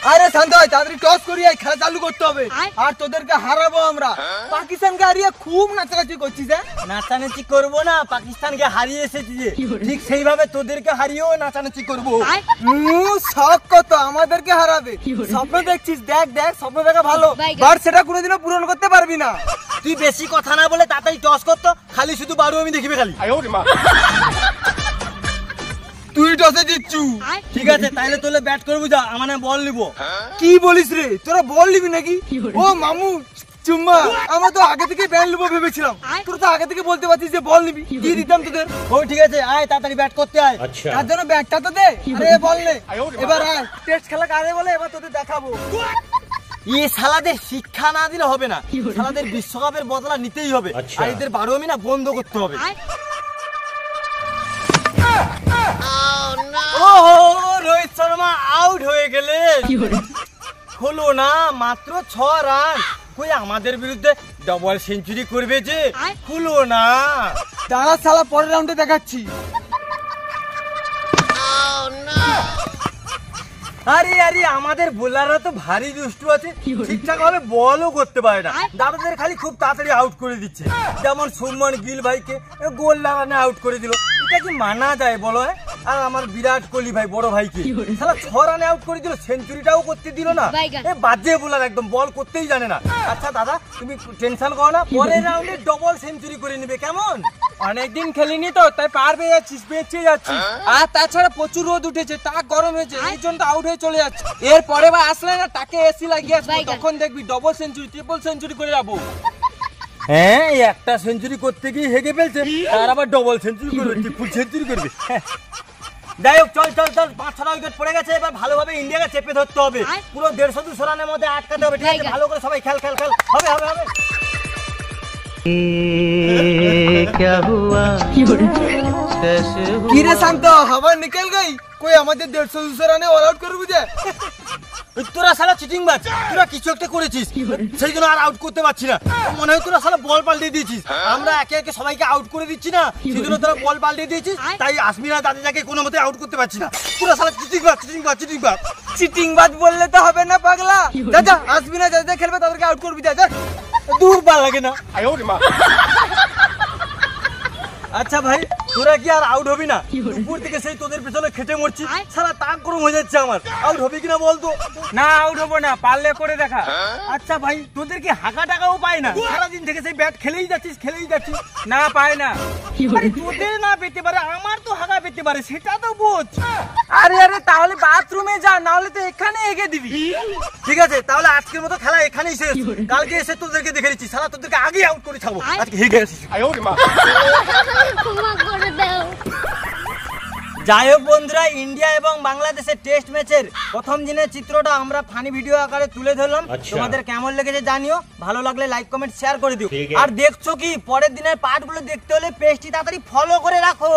আরে শান্ত হয়, তাড়াতাড়ি টস করি, খেলা চালু করতে হবে। আর তোদেরকে হারাবো আমরা। পাকিস্তানকে হারিয়ে খুব নাচানাচি করছিস। নাচানাচি করবো না, পাকিস্তানকে হারিয়ে এসেছি যে, ঠিক সেইভাবে তোদেরকে হারিয়েও নাচানাচি করবো। শখ কত আমাদেরকে হারাবে। স্বপ্ন দেখছিস? দেখ দেখ, স্বপ্ন দেখা ভালো, বাট সেটা কোনোদিনও পূরণ করতে পারবি না। তুই বেশি কথা না বলে তাড়াতাড়ি টস করতো, খালি শুধু বারু আমি দেখিবে খালি। তুই টসে জিতছু। ঠিক আছে, তাইলে তোলে ব্যাট করবো, যা আমার বল নিবো। কি বলিস রে, তোরা বল নিবি নাকি? ও মামু চুম্মা, আমরা তো আগে থেকে ব্যাট নেবো ভেবেছিলাম। তোরা তো আগে থেকে বলতে পারছিস যে বল নিবি, দিয়ে দিতাম তোদের। ও ঠিক আছে, আয় তাড়াতাড়ি ব্যাট করতে আয়। তার জন্য ব্যাটটা তো দে। আরে বল নে, এবার আয়। টেস্ট খেলা কারে বলে এবার তোদের দেখাবো। শালাদের শিক্ষা না দিলে হবে না, শালাদের বিশ্বকাপের বদলা নিতেই হবে। আর এদের বারো আমি না বন্ধ করতে হবে। রোহিত শর্মা আউট হয়ে গেলে হলো না, মাত্র 6 রান। কই আমাদের বিরুদ্ধে ডবল সেঞ্চুরি করবে যে, হলো না। তারা শালা পরের রাউন্ডে দেখাচ্ছি। আরে আরে আমাদের বোলাররা তো ভারী দুষ্টু আছে, ঠিকঠাক ভাবে বলও করতে পারে না। দাদাদের খালি খুব তাড়াতাড়ি আউট করে দিচ্ছে। যেমন শুভমান গিল ভাইকে গোল লাগানো আউট করে দিল, এটা কি মানা যায় বলো? আর আমার বিরাট কোহলি ভাই বড় ভাইকে সালা 6 রানে আউট করে দিল, সেঞ্চুরিটাও করতে দিল না। বাজে বোলার একদম, বল করতেই জানে না। আচ্ছা দাদা তুমি টেনশন করো না, পরের রাউন্ডে ডবল সেঞ্চুরি করে নিবে কেমন? অনেকদিন খেলিনি তো, তাই পার পেয়ে যাচ্ছিস, বেঁচে যাচ্ছিস। আর তাছাড়া প্রচুর রোদ উঠেছে, তা গরম হয়েছে, এই জন্য আউট হয়ে চলে যাচ্ছে। এরপরে বা আসলে না তাকে এসি লাগিয়ে আসবো, তখন দেখবি ডবল সেঞ্চুরি ট্রিপল সেঞ্চুরি করে যাবো। হ্যাঁ, একটা সেঞ্চুরি করতে গিয়ে হেগে ফেলছে, আর আবার ডবল সেঞ্চুরি করবে, ট্রিপল সেঞ্চুরি করবে। যাই হোক, চল চল চল, 5-6 উইকেট পড়ে গেছে, এবার ভালোভাবে ইন্ডিয়াকে চেপে ধরতে হবে। পুরো 150-200 রানের মধ্যে আটকাতে হবে, ঠিক আছে? ভালো করে সবাই খেল খেল খেল, হবে হবে হবে। কি রে শান্ত, হাওয়া নিকল গই? কই আমাদের 150-200 রানে অল আউট করে বুঝে? তোরা শালা চিটিং বাজ, তোরা কিছু একটা করেছিস, সেই জন্য আর আউট করতে পারছি না। মনে হয় তোরা শালা বল পাল্টে দিয়েছিস। আমরা একে একে সবাইকে আউট করে দিচ্ছি না, সেই জন্য তোরা বল পাল্টে দিয়েছিস, তাই আসমিনা দাদিজাকে কোনো মতে আউট করতে পারছি না। তোরা শালা চিটিং বাজ চিটিং বাজ চিটিং বাজ। চিটিং বাজ বললে তো হবে না পাগলা। যা যা, আসমিনা যাদের খেলবে তাদেরকে আউট করবি, যা যা। দূর ভাল লাগে না। আচ্ছা ভাই, তোরা কি আর আউট হবি না? উপর থেকে সেই তোদের পেছনে খেটে মরছি, সারা তাক গরম হয়ে যাচ্ছে আমার। আউট হবি কিনা বলতো? না আউট হবো না, পারলে করে দেখা। আচ্ছা ভাই, তোদের কি হাঁকা টাকাও পায় না? সারাদিন থেকে সেই ব্যাট খেলেই যাচ্ছিস খেলেই যাচ্ছিস। না পায় না। আরে তোদের না পেতে পারে, আমার তো হাঁকা পেতে পারে, সেটা তো বোঝ। আরে আরে তাহলে বাথরুমে যা, না হলে তো এখানে এগিয়ে দিবি। ঠিক আছে, তাহলে আজকের মতো খেলা এখানেই শেষ। কালকে এসে তোদেরকে দেখে নিচ্ছি, সারা তোদেরকে আগে আউট করে ছাড়বো। আজকে হেগে আসিস। যাই হোক বন্ধুরা, ইন্ডিয়া এবং বাংলাদেশের টেস্ট ম্যাচের প্রথম দিনের চিত্রটা আমরা ফানি ভিডিও আকারে তুলে ধরলাম। তোমাদের কেমন লেগেছে জানিও, ভালো লাগলে লাইক কমেন্ট শেয়ার করে দিও। আর দেখছো কি, পরের দিনের পার্ট গুলো দেখতে হলে পেজটি তাড়াতাড়ি ফলো করে রাখো।